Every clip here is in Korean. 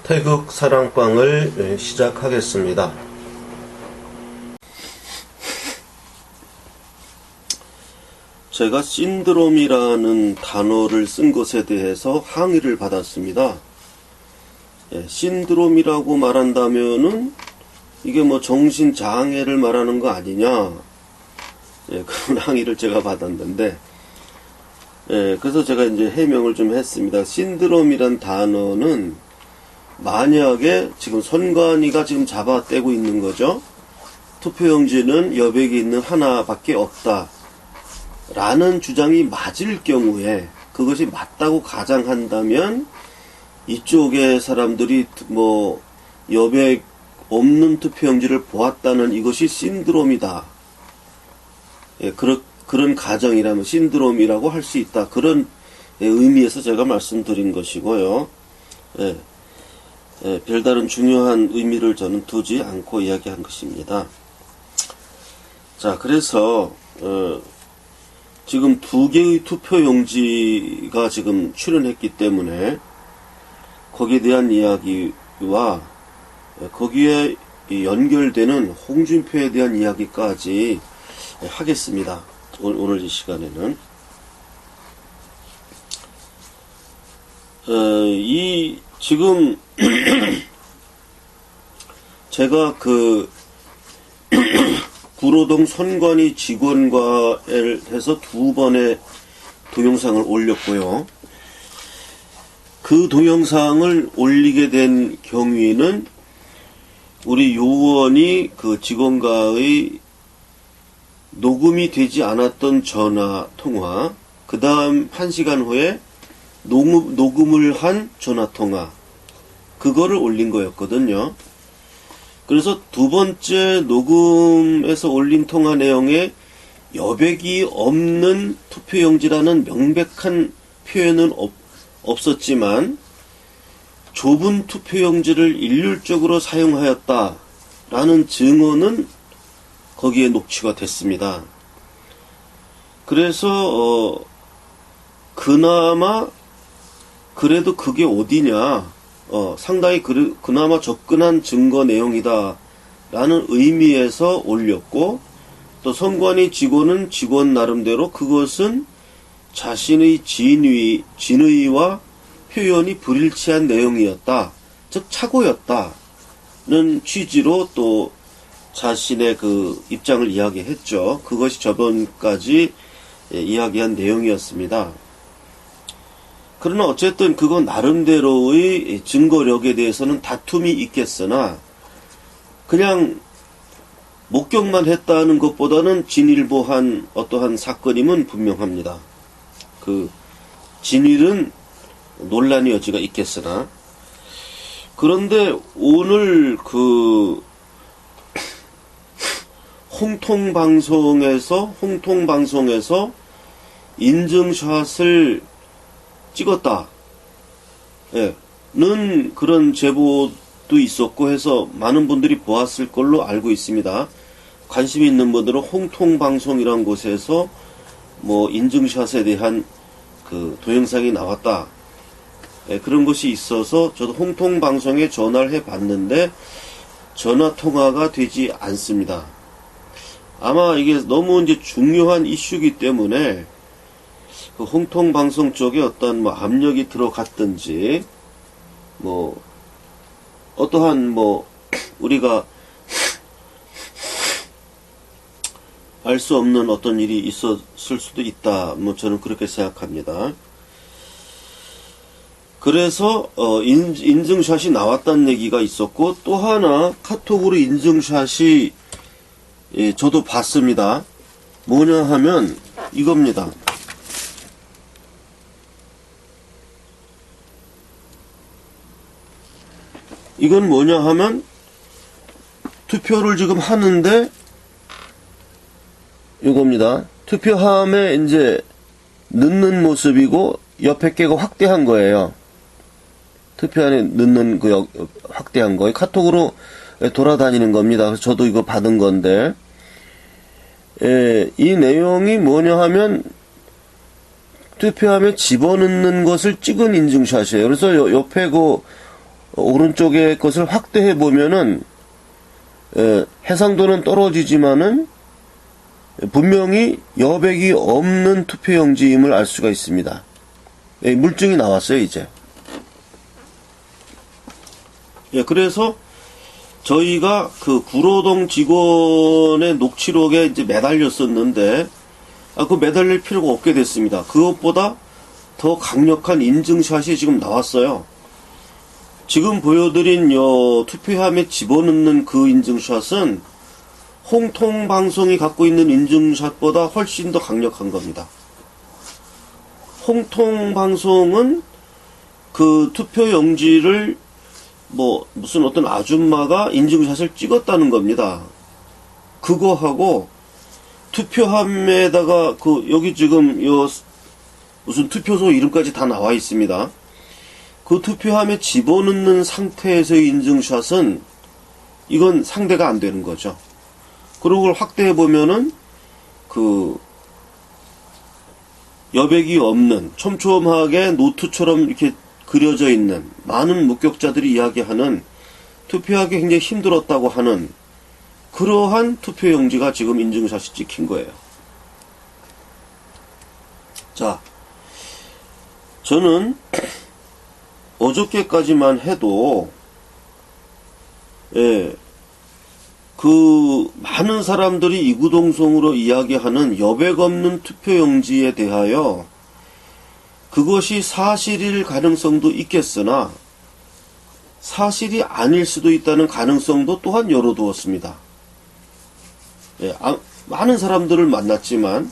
태극 사랑방을 시작하겠습니다. 제가 신드롬이라는 단어를 쓴 것에 대해서 항의를 받았습니다. 신드롬이라고 말한다면은 이게 뭐 정신장애를 말하는 거 아니냐, 그런 항의를 제가 받았는데, 그래서 제가 이제 해명을 좀 했습니다. 신드롬이란 단어는 만약에 지금 선관위가 지금 잡아떼고 있는 거죠. 투표용지는 여백이 있는 하나밖에 없다 라는 주장이 맞을 경우에, 그것이 맞다고 가정한다면 이쪽의 사람들이 뭐 여백 없는 투표용지를 보았다는 이것이 신드롬이다, 그런 가정이라면 신드롬이라고 할 수 있다, 그런 의미에서 제가 말씀드린 것이고요. 별다른 중요한 의미를 저는 두지 않고 이야기한 것입니다. 자, 그래서 지금 두 개의 투표용지가 지금 출연했기 때문에 거기에 대한 이야기와 거기에 연결되는 홍준표에 대한 이야기까지 하겠습니다. 오늘 이 시간에는 지금 제가 구로동 선관위 직원과 해서 2번의 동영상을 올렸고요. 그 동영상을 올리게 된 경위는 우리 요원이 그 직원과의 녹음이 되지 않았던 전화 통화, 그 다음 1시간 후에 녹음을 한 전화 통화, 그거를 올린 거였거든요. 그래서 두 번째 녹음에서 올린 통화 내용에 여백이 없는 투표용지라는 명백한 표현은 없었지만 좁은 투표용지를 일률적으로 사용하였다라는 증언은 거기에 녹취가 됐습니다. 그래서 그나마 그래도 그게 어디냐, 상당히 그나마 접근한 증거 내용이다 라는 의미에서 올렸고, 또 선관위 직원은 직원 나름대로 그것은 자신의 진의와 표현이 불일치한 내용이었다, 즉 착오였다는 취지로 또 자신의 그 입장을 이야기했죠. 그것이 저번까지 이야기한 내용이었습니다. 그러나 어쨌든 그건 나름대로의 증거력에 대해서는 다툼이 있겠으나 그냥 목격만 했다는 것보다는 진일보한 어떠한 사건임은 분명합니다. 그 진일은 논란의 여지가 있겠으나, 그런데 오늘 그 홍통방송에서 인증샷을 찍었다 는 그런 제보도 있었고 해서 많은 분들이 보았을 걸로 알고 있습니다. 관심이 있는 분들은 홍통방송이라는 곳에서 뭐 인증샷에 대한 그 동영상이 나왔다, 그런 것이 있어서 저도 홍통방송에 전화를 해 봤는데 전화 통화가 되지 않습니다. 아마 이게 너무 이제 중요한 이슈이기 때문에 그 홍통방송 쪽에 어떤 뭐 압력이 들어갔든지, 뭐 어떠한 뭐 우리가 알 수 없는 어떤 일이 있었을 수도 있다, 뭐 저는 그렇게 생각합니다. 그래서 인증샷이 나왔다는 얘기가 있었고, 또 하나 카톡으로 인증샷이 저도 봤습니다. 뭐냐 하면 이겁니다. 이건 뭐냐 하면 투표를 지금 하는데 이겁니다. 투표함에 이제 넣는 모습이고 옆에 깨가 확대한 거예요. 투표함에 넣는 그 확대한 거 카톡으로 돌아다니는 겁니다. 그래서 저도 이거 받은 건데, 이 내용이 뭐냐 하면 투표함에 집어넣는 것을 찍은 인증샷이에요. 그래서 옆에 그 오른쪽의 것을 확대해 보면은 해상도는 떨어지지만은 분명히 여백이 없는 투표용지임을 알 수가 있습니다. 물증이 나왔어요, 이제. 그래서 저희가 그 구로동 직원의 녹취록에 이제 매달렸었는데, 그 매달릴 필요가 없게 됐습니다. 그것보다 더 강력한 인증샷이 지금 나왔어요. 지금 보여드린 투표함에 집어넣는 그 인증샷은 홍통방송이 갖고 있는 인증샷보다 훨씬 더 강력한 겁니다. 홍통방송은 그 투표용지를 무슨 어떤 아줌마가 인증샷을 찍었다는 겁니다. 그거하고 투표함에다가 여기 지금 무슨 투표소 이름까지 다 나와 있습니다. 그 투표함에 집어넣는 상태에서의 인증샷은 이건 상대가 안 되는 거죠. 그리고 그걸 확대해 보면은 여백이 없는 촘촘하게 노트처럼 이렇게 그려져 있는 많은 목격자들이 이야기하는 투표하기 굉장히 힘들었다고 하는 그러한 투표용지가 지금 인증샷이 찍힌 거예요. 자, 저는 어저께까지만 해도 많은 사람들이 이구동성으로 이야기하는 여백 없는 투표용지에 대하여 그것이 사실일 가능성도 있겠으나 사실이 아닐 수도 있다는 가능성도 또한 열어두었습니다. 많은 사람들을 만났지만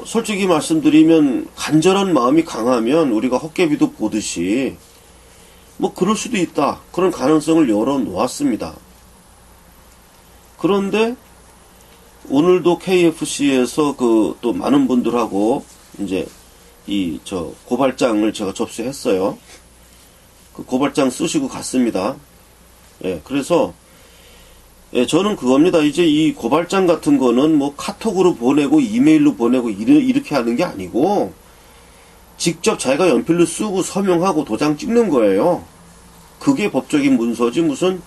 솔직히 말씀드리면 간절한 마음이 강하면 우리가 헛개비도 보듯이 그럴 수도 있다. 그런 가능성을 열어놓았습니다. 그런데 오늘도 KFC에서 또 많은 분들하고 이제 고발장을 제가 접수했어요. 그 고발장 쓰시고 갔습니다. 그래서 저는 그겁니다. 이제 이 고발장 같은 거는 카톡으로 보내고 이메일로 보내고 이렇게 하는 게 아니고 직접 자기가 연필로 쓰고 서명하고 도장 찍는 거예요. 그게 법적인 문서지 무슨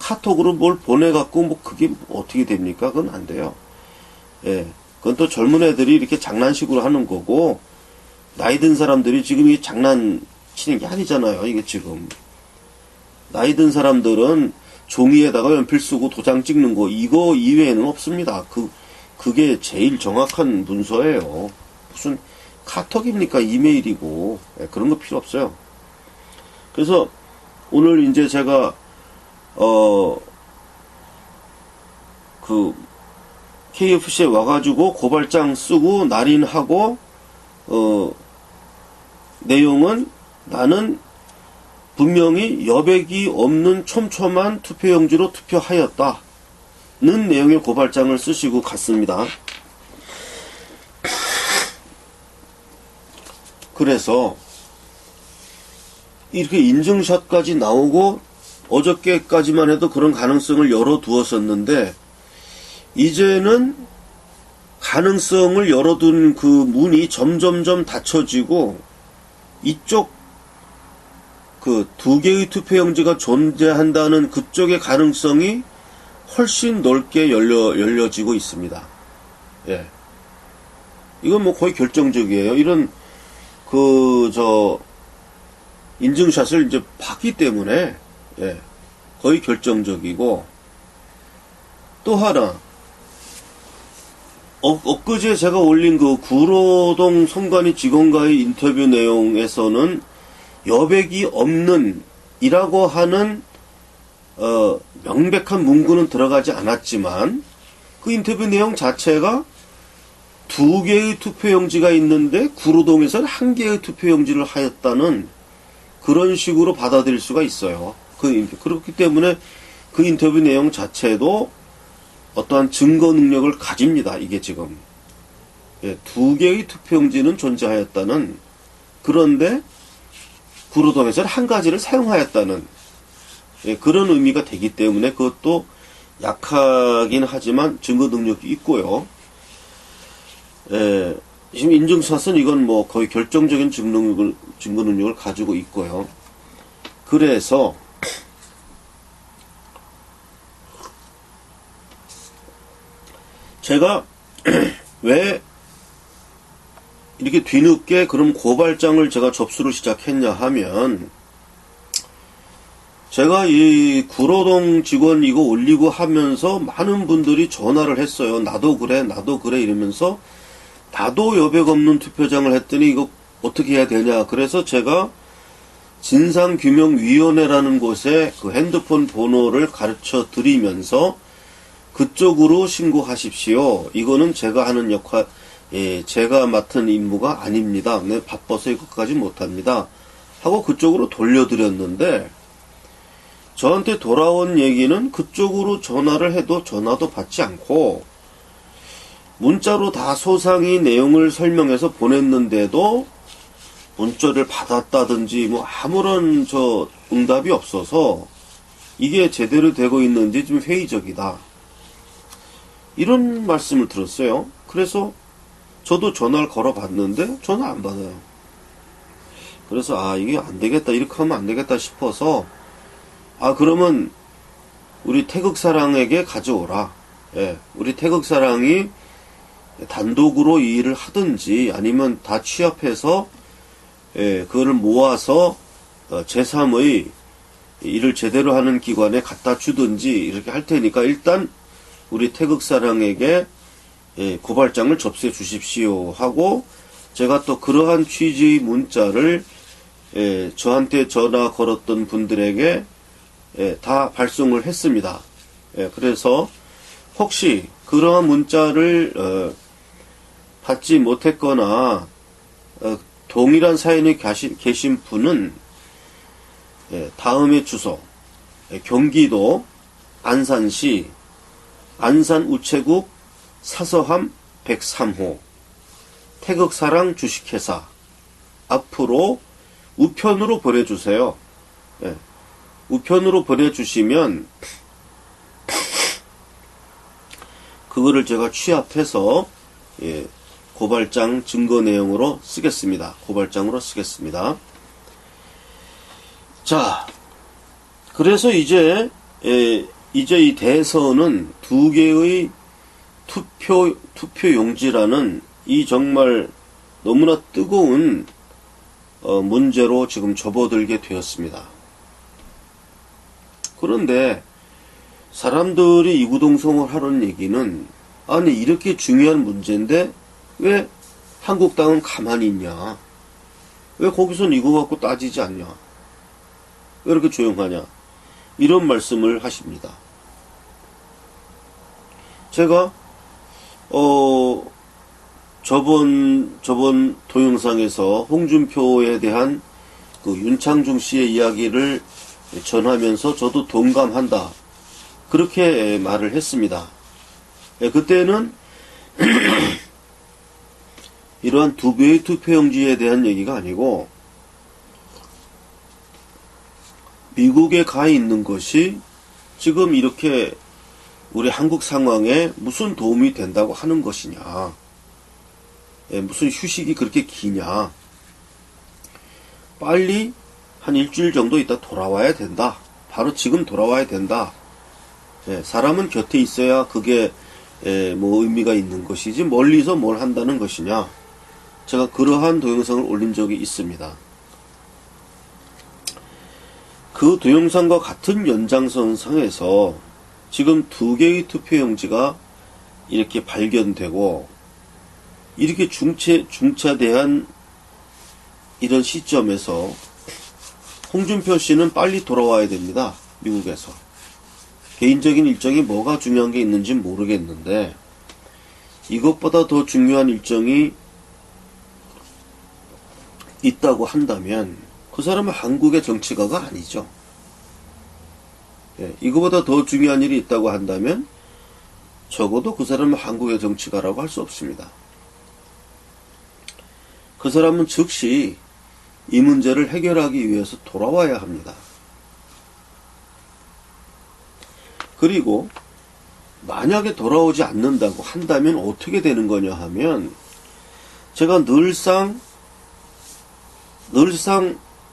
카톡으로 뭘 보내갖고 그게 어떻게 됩니까? 그건 안 돼요. 그건 또 젊은 애들이 이렇게 장난식으로 하는 거고 나이 든 사람들이 지금 이 장난치는 게 아니잖아요. 이게 지금 나이 든 사람들은 종이에다가 연필 쓰고 도장 찍는 거 이거 이외에는 없습니다. 그게 제일 정확한 문서예요. 무슨 카톡입니까? 이메일이고 그런 거 필요 없어요. 그래서 오늘 이제 제가 KFC에 와가지고 고발장 쓰고 날인하고 내용은 나는 분명히 여백이 없는 촘촘한 투표용지로 투표하였다는 내용의 고발장을 쓰시고 갔습니다. 그래서 이렇게 인증샷까지 나오고 어저께까지만 해도 그런 가능성을 열어두었었는데 이제는 가능성을 열어둔 그 문이 점점점 닫혀지고 이쪽 두 개의 투표용지가 존재한다는 그쪽의 가능성이 훨씬 넓게 열려지고 있습니다. 이건 거의 결정적이에요. 이런 인증샷을 이제 봤기 때문에 거의 결정적이고 또 하나 엊그제 제가 올린 구로동 선관위 직원과의 인터뷰 내용에서는 여백이 없는 이라고 하는 명백한 문구는 들어가지 않았지만 그 인터뷰 내용 자체가 2개의 투표용지가 있는데 구로동에서는 1개의 투표용지를 하였다는 그런 식으로 받아들일 수가 있어요. 그렇기 때문에 그 인터뷰 내용 자체도 어떠한 증거 능력을 가집니다. 이게 지금 2개의 투표용지는 존재하였다는 그런데 구로동에서는 1가지를 사용하였다는 그런 의미가 되기 때문에 그것도 약하긴 하지만 증거 능력이 있고요. 지금 인증샷은 이건 거의 결정적인 증거 능력을 가지고 있고요. 그래서 제가 왜 이렇게 뒤늦게 그럼 고발장을 제가 접수를 시작했냐 하면, 제가 이 구로동 직원 이거 올리고 하면서 많은 분들이 전화를 했어요. 나도 그래 이러면서, 나도 여백 없는 투표장을 했더니 이거 어떻게 해야 되냐. 그래서 제가 진상규명위원회라는 곳에 그 핸드폰 번호를 가르쳐 드리면서 그쪽으로 신고하십시오. 이거는 제가 하는 역할, 제가 맡은 임무가 아닙니다. 네, 바빠서 이것까지 못합니다. 하고 그쪽으로 돌려드렸는데, 저한테 돌아온 얘기는 그쪽으로 전화를 해도 전화도 받지 않고, 문자로 다 소상히 내용을 설명해서 보냈는데도 문자를 받았다든지 뭐 아무런 응답이 없어서 이게 제대로 되고 있는지 좀 회의적이다. 이런 말씀을 들었어요. 그래서 저도 전화를 걸어봤는데 전화 안 받아요. 그래서 이게 안 되겠다, 이렇게 하면 안 되겠다 싶어서, 그러면 우리 태극사랑에게 가져오라. 예, 우리 태극사랑이 단독으로 이 일을 하든지 아니면 다 취합해서 그거를 모아서 제3의 일을 제대로 하는 기관에 갖다 주든지 이렇게 할 테니까 일단 우리 태극사랑에게 고발장을 접수해 주십시오 하고, 제가 또 그러한 취지의 문자를 저한테 전화 걸었던 분들에게 다 발송을 했습니다. 그래서 혹시 그러한 문자를 받지 못했거나 동일한 사연에 계신 분은 다음의 주소, 경기도 안산시 안산우체국 사서함 103호 태극사랑 주식회사 앞으로 우편으로 보내주세요. 우편으로 보내주시면 그거를 제가 취합해서 고발장 증거 내용으로 쓰겠습니다. 고발장으로 쓰겠습니다. 자, 그래서 이제 이 대선은 두 개의 투표용지라는 이 정말 너무나 뜨거운 문제로 지금 접어들게 되었습니다. 그런데 사람들이 이구동성을 하는 얘기는, 아니 이렇게 중요한 문제인데 왜 한국당은 가만히 있냐, 왜 거기선 이거 갖고 따지지 않냐, 왜 이렇게 조용하냐, 이런 말씀을 하십니다. 제가 저번 동영상에서 홍준표에 대한 그 윤창중 씨의 이야기를 전하면서 저도 동감한다, 그렇게 말을 했습니다. 그때는 이러한 두 개의 투표용지에 대한 얘기가 아니고, 미국에 가 있는 것이 지금 이렇게 우리 한국 상황에 무슨 도움이 된다고 하는 것이냐, 무슨 휴식이 그렇게 기냐, 빨리 한 일주일 정도 있다 돌아와야 된다, 바로 지금 돌아와야 된다, 사람은 곁에 있어야 그게 뭐 의미가 있는 것이지 멀리서 뭘 한다는 것이냐, 제가 그러한 동영상을 올린 적이 있습니다. 그 동영상과 같은 연장선상에서 지금 두 개의 투표용지가 이렇게 발견되고, 이렇게 중차대한 이런 시점에서 홍준표 씨는 빨리 돌아와야 됩니다. 미국에서. 개인적인 일정이 뭐가 중요한 게 있는지 모르겠는데, 이것보다 더 중요한 일정이 있다고 한다면 그 사람은 한국의 정치가가 아니죠. 이거보다 더 중요한 일이 있다고 한다면 적어도 그 사람은 한국의 정치가라고 할 수 없습니다. 그 사람은 즉시 이 문제를 해결하기 위해서 돌아와야 합니다. 그리고 만약에 돌아오지 않는다고 한다면 어떻게 되는 거냐 하면, 제가 늘상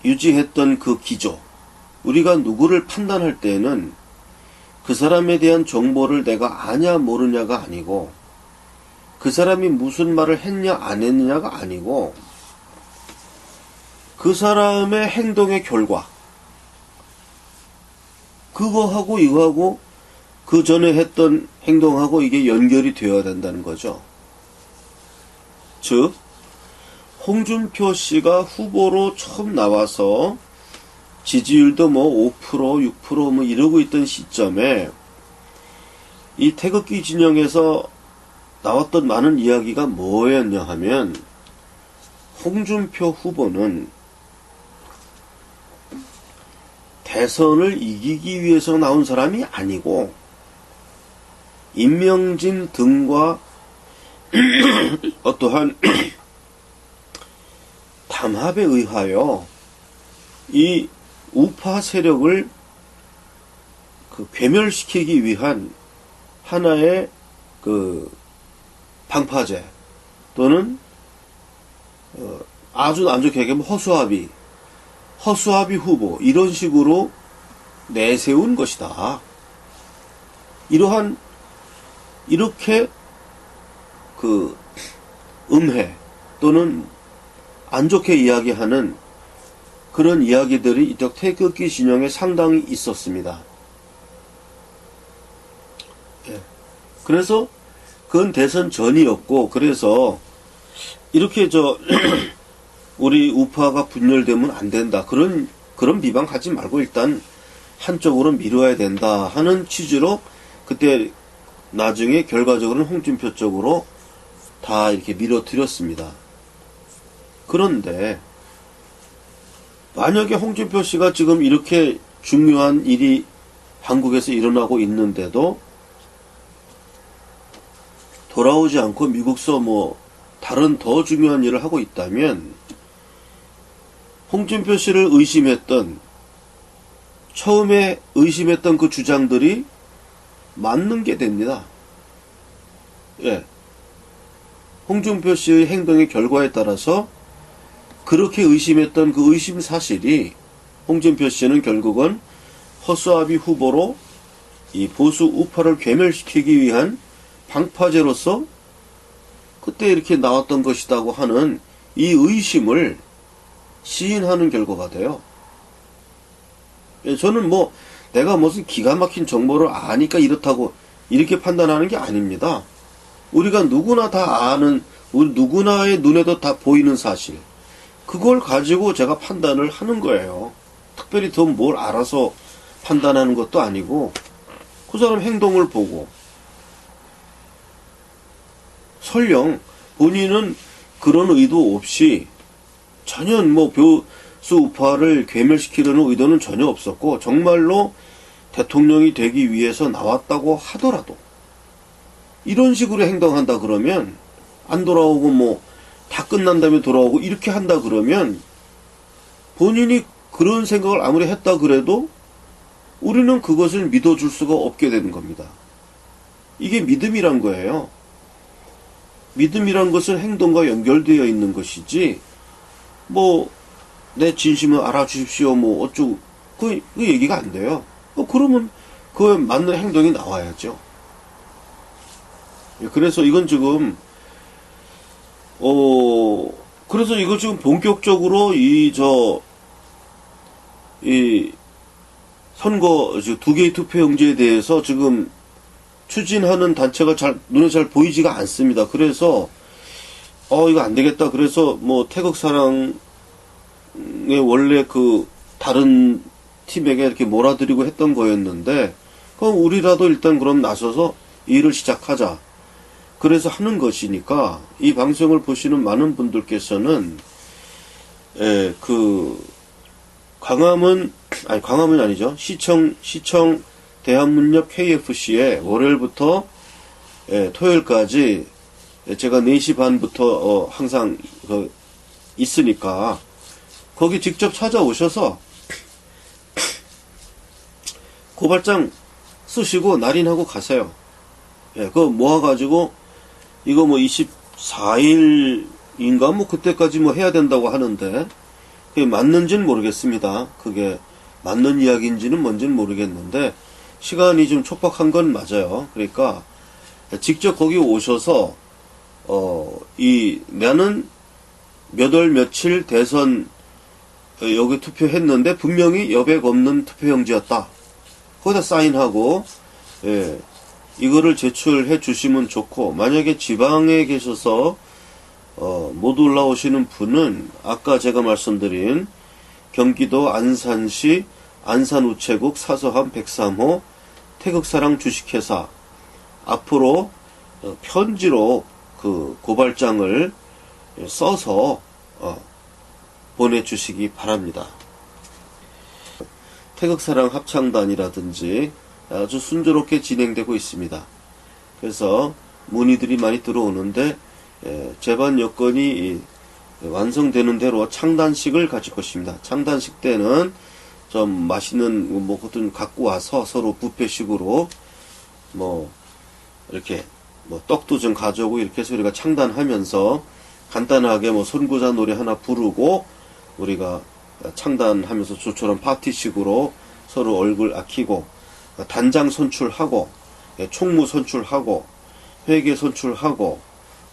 유지했던 그 기조, 우리가 누구를 판단할 때에는 그 사람에 대한 정보를 내가 아냐 모르냐가 아니고, 그 사람이 무슨 말을 했냐 안 했느냐가 아니고, 그 사람의 행동의 결과, 그거하고 이거하고 그 전에 했던 행동하고 이게 연결이 되어야 된다는 거죠. 즉, 홍준표 씨가 후보로 처음 나와서 지지율도 뭐 5%, 6% 뭐 이러고 있던 시점에 이 태극기 진영에서 나왔던 많은 이야기가 뭐였냐 하면, 홍준표 후보는 대선을 이기기 위해서 나온 사람이 아니고 임명진 등과 어떠한 담합에 의하여 이 우파 세력을 괴멸시키기 위한 하나의 방파제 또는 아주 안 좋게 얘기하면 허수아비 후보 이런 식으로 내세운 것이다. 이렇게 음해 또는 안 좋게 이야기하는 그런 이야기들이 이쪽 태극기 진영에 상당히 있었습니다. 예. 그래서 그건 대선 전이었고, 그래서 이렇게 우리 우파가 분열되면 안 된다. 그런 비방하지 말고 일단 한쪽으로 미뤄야 된다 하는 취지로 그때 나중에 결과적으로는 홍준표 쪽으로 다 이렇게 밀어드렸습니다. 그런데 만약에 홍준표 씨가 지금 이렇게 중요한 일이 한국에서 일어나고 있는데도 돌아오지 않고 미국서 다른 더 중요한 일을 하고 있다면, 홍준표 씨를 처음에 의심했던 그 주장들이 맞는 게 됩니다. 예. 홍준표 씨의 행동의 결과에 따라서 그렇게 의심했던 그 의심 사실이, 홍준표 씨는 결국은 허수아비 후보로 이 보수 우파를 괴멸시키기 위한 방파제로서 그때 이렇게 나왔던 것이라고 하는 이 의심을 시인하는 결과가 돼요. 저는 내가 무슨 기가 막힌 정보를 아니까 이렇다고 이렇게 판단하는 게 아닙니다. 우리가 누구나 다 아는, 우리 누구나의 눈에도 다 보이는 사실, 그걸 가지고 제가 판단을 하는 거예요. 특별히 더 뭘 알아서 판단하는 것도 아니고, 그 사람 행동을 보고, 설령 본인은 그런 의도 없이 전혀 보수 우파를 괴멸시키려는 의도는 전혀 없었고, 정말로 대통령이 되기 위해서 나왔다고 하더라도 이런 식으로 행동한다 그러면, 안 돌아오고 다 끝난 다음에 돌아오고 이렇게 한다 그러면, 본인이 그런 생각을 아무리 했다 그래도 우리는 그것을 믿어줄 수가 없게 되는 겁니다. 이게 믿음이란 거예요. 믿음이란 것은 행동과 연결되어 있는 것이지, 내 진심을 알아주십시오, 어쩌고, 그 얘기가 안 돼요. 그러면 그에 맞는 행동이 나와야죠. 그래서 이건 지금, 그래서 이거 지금 본격적으로 이 선거, 두 개의 투표용지에 대해서 지금 추진하는 단체가 눈에 잘 보이지가 않습니다. 그래서, 이거 안 되겠다. 그래서 태극사랑의 원래 다른 팀에게 이렇게 몰아드리고 했던 거였는데, 그럼 우리라도 일단 그럼 나서서 일을 시작하자. 그래서 하는 것이니까, 이 방송을 보시는 많은 분들께서는, 광화문이 아니죠. 시청 대한문역 KFC에 월요일부터 토요일까지 제가 4시 반부터 항상 있으니까 거기 직접 찾아오셔서 고발장 쓰시고 날인하고 가세요. 그거 모아가지고 이거 24일인가 그때까지 해야 된다고 하는데 그게 맞는지는 모르겠습니다. 그게 맞는 이야기인지는 뭔지는 모르겠는데 시간이 좀 촉박한 건 맞아요. 그러니까 직접 거기 오셔서 나는 몇 월 며칠 대선 여기 투표했는데 분명히 여백 없는 투표용지였다. 거기다 사인하고 이거를 제출해 주시면 좋고, 만약에 지방에 계셔서 못 올라오시는 분은 아까 제가 말씀드린 경기도 안산시 안산우체국 사서함 103호 태극사랑 주식회사 앞으로 편지로 그 고발장을 써서 보내주시기 바랍니다. 태극사랑 합창단이라든지 아주 순조롭게 진행되고 있습니다. 그래서 문의들이 많이 들어오는데 재반 여건이 완성되는 대로 창단식을 가질 것입니다. 창단식 때는 좀 맛있는 것도 갖고 와서 서로 뷔페식으로 이렇게 떡도 좀 가져오고 이렇게 해서 우리가 창단하면서 간단하게 선구자 노래 하나 부르고 우리가 창단하면서 조처럼 파티식으로 서로 얼굴 아끼고 단장 선출하고 총무 선출하고 회계 선출하고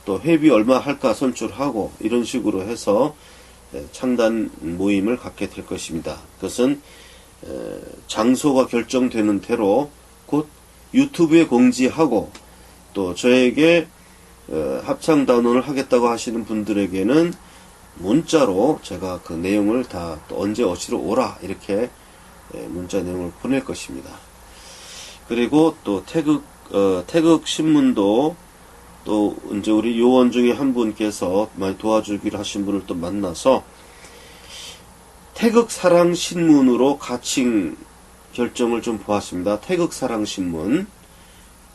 또 회비 얼마 할까 선출하고 이런 식으로 해서 창단 모임을 갖게 될 것입니다. 그것은 장소가 결정되는 대로 곧 유튜브에 공지하고 또 저에게 합창단원을 하겠다고 하시는 분들에게는 문자로 제가 그 내용을 다 또 언제 어디로 오라 이렇게 문자 내용을 보낼 것입니다. 그리고 또 태극 신문도 또 이제 우리 요원 중에 한 분께서 많이 도와주기로 하신 분을 또 만나서 태극 사랑 신문으로 가칭 결정을 좀 보았습니다. 태극 사랑 신문.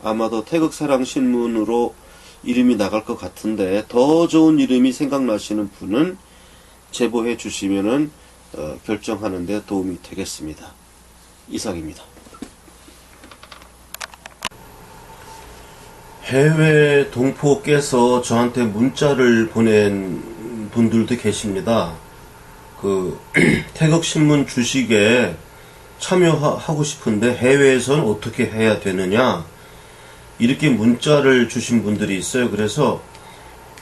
아마도 태극 사랑 신문으로 이름이 나갈 것 같은데 더 좋은 이름이 생각나시는 분은 제보해 주시면은 결정하는 데 도움이 되겠습니다. 이상입니다. 해외 동포께서 저한테 문자를 보낸 분들도 계십니다. 그 태극신문 주식에 참여하고 싶은데 해외에서는 어떻게 해야 되느냐 이렇게 문자를 주신 분들이 있어요. 그래서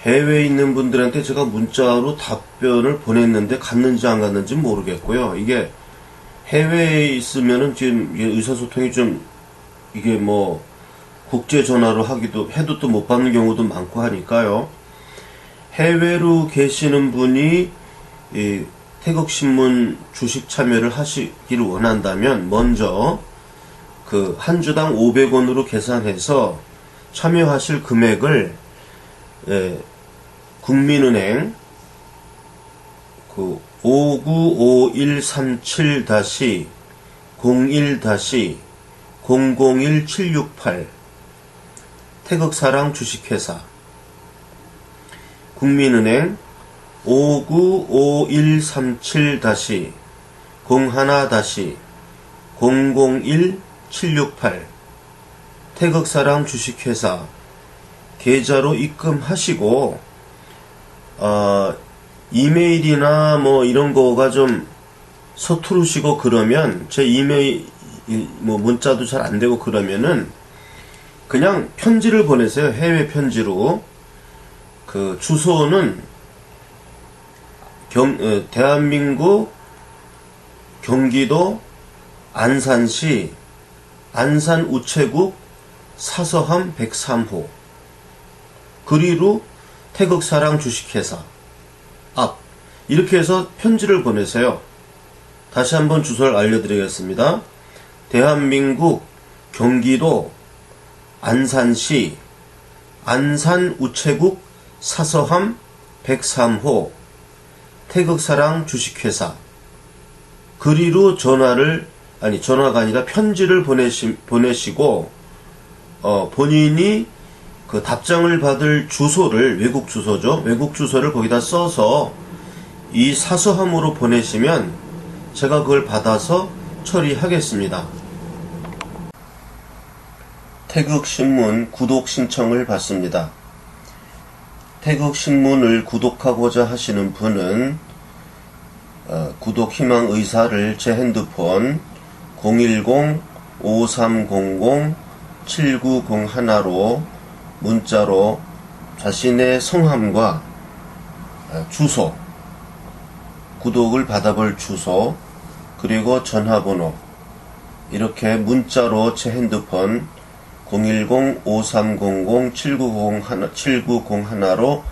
해외에 있는 분들한테 제가 문자로 답변을 보냈는데 갔는지 안 갔는지 모르겠고요. 이게 해외에 있으면은 지금 의사소통이 좀 이게 국제 전화로 해도 또 못 받는 경우도 많고 하니까요. 해외로 계시는 분이 이 태극신문 주식 참여를 하시기를 원한다면 먼저 그 한 주당 500원으로 계산해서 참여하실 금액을 국민은행 그 595137-01-001768 태극사랑 주식회사 국민은행 595137-01-001768 태극사랑 주식회사 계좌로 입금하시고 이메일이나 이런 거가 좀 서투르시고 그러면 제 이메일 문자도 잘 안 되고 그러면은 그냥 편지를 보내세요. 해외 편지로. 그 주소는 대한민국 경기도 안산시 안산우체국 사서함 103호 그리로 태극사랑 주식회사 앞 이렇게 해서 편지를 보내세요. 다시 한번 주소를 알려드리겠습니다. 대한민국 경기도 안산시 안산우체국 사서함 103호 태극사랑 주식회사 그리로 전화가 아니라 편지를 보내시고 본인이 그 답장을 받을 주소를 외국 주소죠. 외국 주소를 거기다 써서 이 사서함으로 보내시면 제가 그걸 받아서 처리하겠습니다. 태극신문 구독 신청을 받습니다. 태극신문을 구독하고자 하시는 분은 구독 희망 의사를 제 핸드폰 010-5300-7901로 문자로 자신의 성함과 주소, 구독을 받아볼 주소, 그리고 전화번호 이렇게 문자로 제 핸드폰 010-5300-7901로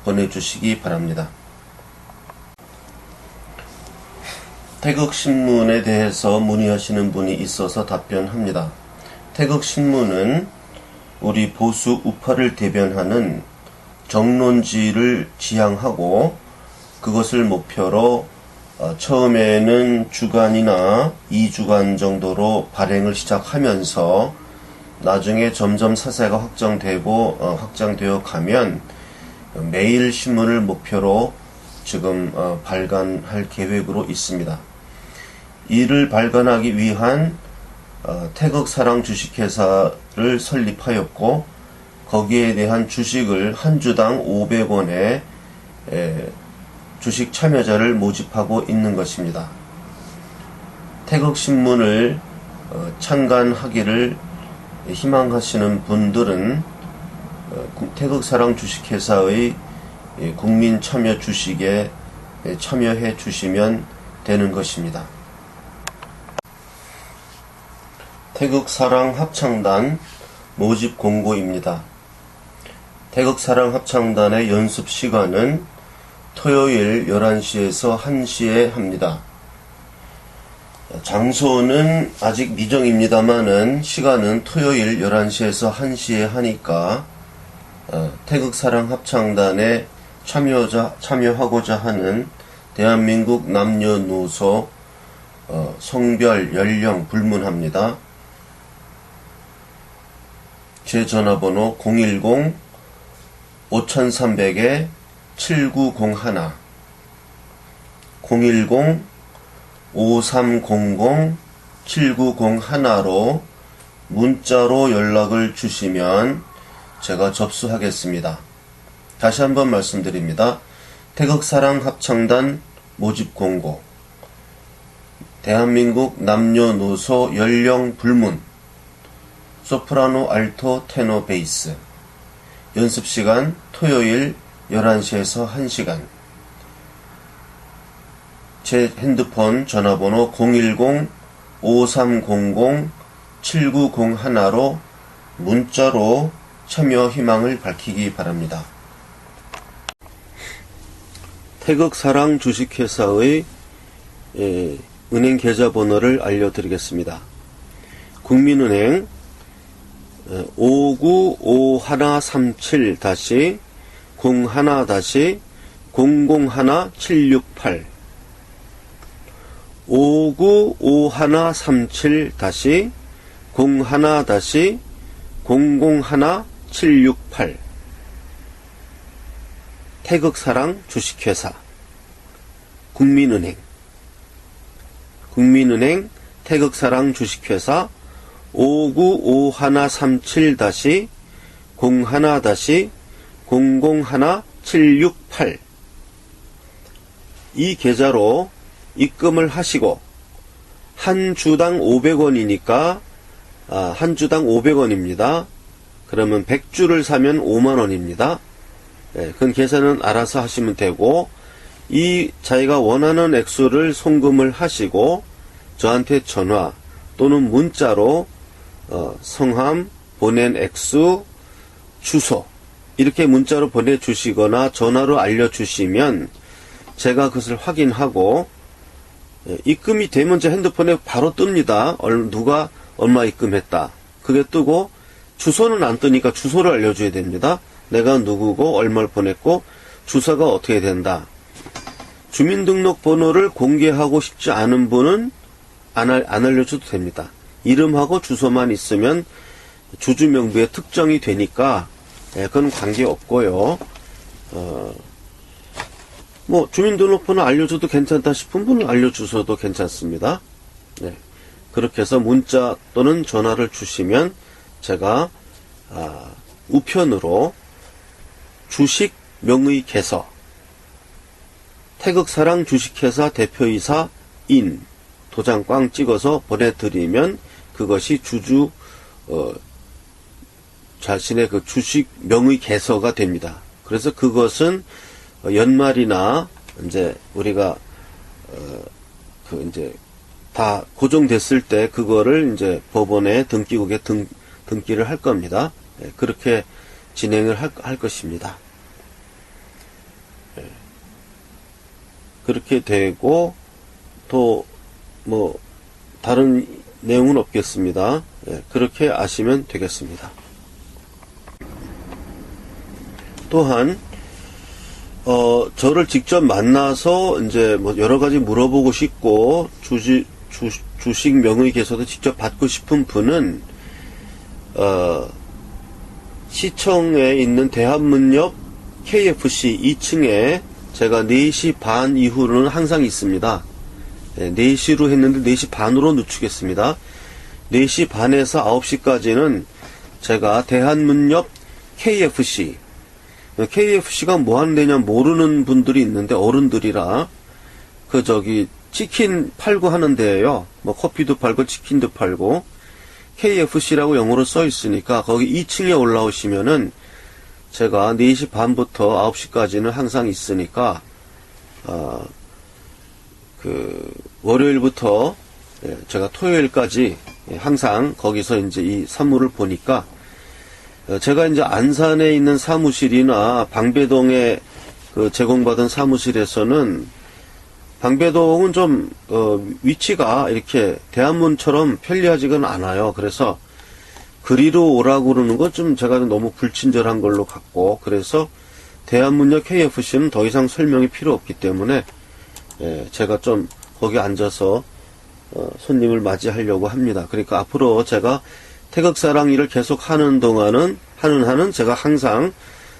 보내주시기 바랍니다. 태극신문에 대해서 문의하시는 분이 있어서 답변합니다. 태극신문은 우리 보수 우파를 대변하는 정론지를 지향하고 그것을 목표로 처음에는 주간이나 2주간 정도로 발행을 시작하면서 나중에 점점 사세가 확장되어 가면 매일 신문을 목표로 지금 발간할 계획으로 있습니다. 이를 발간하기 위한 태극사랑 주식회사를 설립하였고 거기에 대한 주식을 한 주당 500원에 주식 참여자를 모집하고 있는 것입니다. 태극신문을 창간하기를 희망하시는 분들은 태극사랑 주식회사의 국민 참여 주식에 참여해 주시면 되는 것입니다. 태극사랑 합창단 모집 공고입니다. 태극사랑 합창단의 연습 시간은 토요일 11시에서 1시에 합니다. 장소는 아직 미정입니다만은 시간은 토요일 11시에서 1시에 하니까 태극사랑 합창단에 참여하고자 하는 대한민국 남녀노소 성별, 연령 불문합니다. 제 전화번호 010-5300-7901 010-5300-7901로 문자로 연락을 주시면 제가 접수하겠습니다. 다시 한번 말씀드립니다. 태극사랑 합창단 모집 공고, 대한민국 남녀노소 연령 불문, 소프라노, 알토, 테너, 베이스. 연습시간 토요일 11시에서 1시간. 제 핸드폰 전화번호 010-5300-7901로 문자로 참여 희망을 밝히기 바랍니다. 태극사랑 주식회사의 은행 계좌번호를 알려드리겠습니다. 국민은행 5951-01-001768 5951-01-001768 태극사랑 주식회사 국민은행 태극사랑 주식회사 5951-01-001768 이 계좌로 입금을 하시고 한 주당 500원이니까 한 주당 500원입니다. 그러면 100주를 사면 5만원입니다. 그건 계산은 알아서 하시면 되고 이 자기가 원하는 액수를 송금을 하시고 저한테 전화 또는 문자로 성함, 보낸 액수, 주소 이렇게 문자로 보내주시거나 전화로 알려주시면 제가 그것을 확인하고 입금이 되면 제 핸드폰에 바로 뜹니다. 누가 얼마 입금했다. 그게 뜨고 주소는 안 뜨니까 주소를 알려줘야 됩니다. 내가 누구고 얼마를 보냈고 주소가 어떻게 된다. 주민등록번호를 공개하고 싶지 않은 분은 안 알려줘도 됩니다. 이름하고 주소만 있으면 주주명부에 특정이 되니까 그건 관계없고요. 주민등록번호 알려줘도 괜찮다 싶은 분은 알려주셔도 괜찮습니다. 네. 그렇게 해서 문자 또는 전화를 주시면 제가 우편으로 주식 명의 개서 태극사랑 주식회사 대표이사 인 도장 꽝 찍어서 보내드리면 그것이 자신의 그 주식 명의 개서가 됩니다. 그래서 그것은 연말이나 이제 우리가 이제 다 고정됐을 때 그거를 이제 법원에 등기국에 등기를 할 겁니다. 그렇게 진행을 할 것입니다. 그렇게 되고 또 뭐 다른 내용은 없겠습니다. 그렇게 아시면 되겠습니다. 또한 저를 직접 만나서 이제 뭐 여러 가지 물어보고 싶고 주식 명의 개서도 직접 받고 싶은 분은 시청에 있는 대한문역 KFC 2층에 제가 4시 반 이후로는 항상 있습니다. 4시로 했는데 4시 반으로 늦추겠습니다. 4시 반에서 9시까지는 제가 대한문역 KFC가 뭐 하는 데냐 모르는 분들이 있는데 어른들이라 치킨 팔고 하는 데예요. 뭐 커피도 팔고 치킨도 팔고 KFC라고 영어로 써 있으니까 거기 2층에 올라오시면은 제가 4시 반부터 9시까지는 항상 있으니까 월요일부터 제가 토요일까지 항상 거기서 이제 이 사무를 보니까 제가 이제 안산에 있는 사무실이나 방배동에 제공받은 사무실에서는 방배동은 좀 위치가 이렇게 대한문처럼 편리하지가 않아요. 그래서 그리로 오라고 그러는 건 좀 제가 너무 불친절한 걸로 같고, 그래서 대한문역 KFC는 더 이상 설명이 필요 없기 때문에 제가 좀 거기 앉아서 손님을 맞이하려고 합니다. 그러니까 앞으로 제가 태극사랑 일을 계속 하는 동안은 하는 제가 항상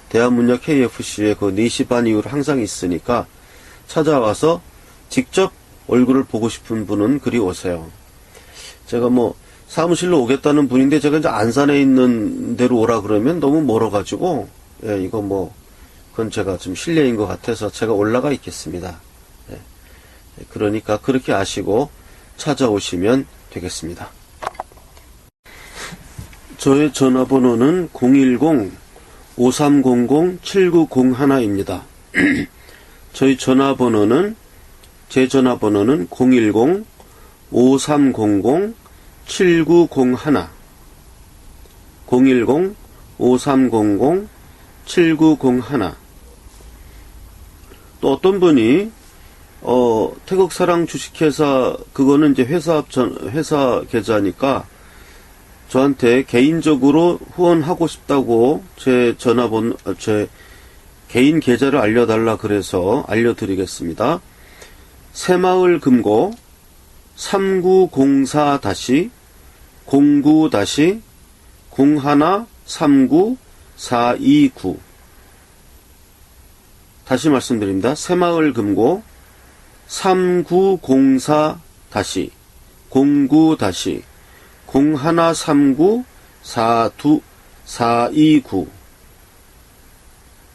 대한문역 KFC에 4시 반 이후로 항상 있으니까 찾아와서 직접 얼굴을 보고 싶은 분은 그리 오세요. 제가 뭐 사무실로 오겠다는 분인데 제가 이제 안산에 있는 데로 오라 그러면 너무 멀어가지고 이거 뭐 그건 제가 좀 실례인 것 같아서 제가 올라가 있겠습니다. 그러니까 그렇게 아시고 찾아오시면 되겠습니다. 저의 전화번호는 010-5300-7901입니다. 제 전화번호는 010-5300-7901 010-5300-7901. 또 어떤 분이 태극사랑 주식회사 그거는 이제 회사 계좌니까 저한테 개인적으로 후원하고 싶다고 제 개인 계좌를 알려달라 그래서 알려드리겠습니다. 새마을금고 3904-09-0139-429 다시 말씀드립니다. 새마을금고 3904-09-0139-429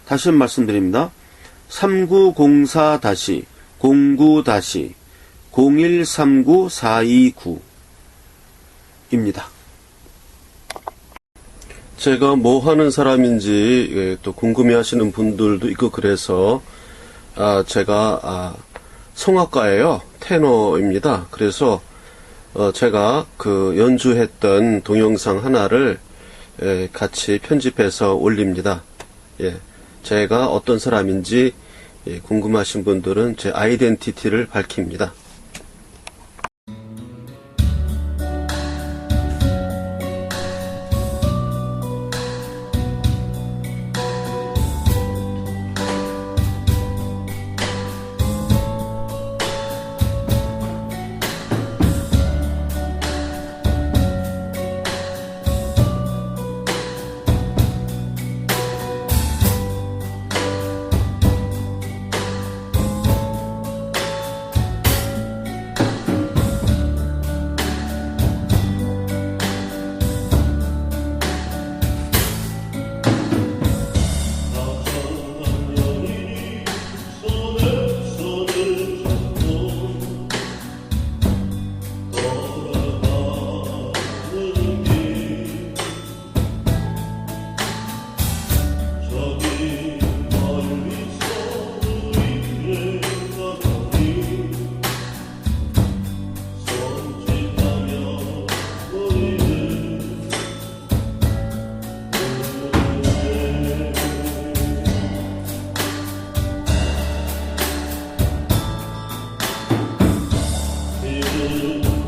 다시 말씀드립니다. 3904-09-0139-429입니다. 제가 뭐 하는 사람인지 또 궁금해 하시는 분들도 있고 그래서 제가 성악가예요. 테너입니다. 그래서 제가 연주했던 동영상 하나를 같이 편집해서 올립니다. 제가 어떤 사람인지 궁금하신 분들은 제 아이덴티티를 밝힙니다. 그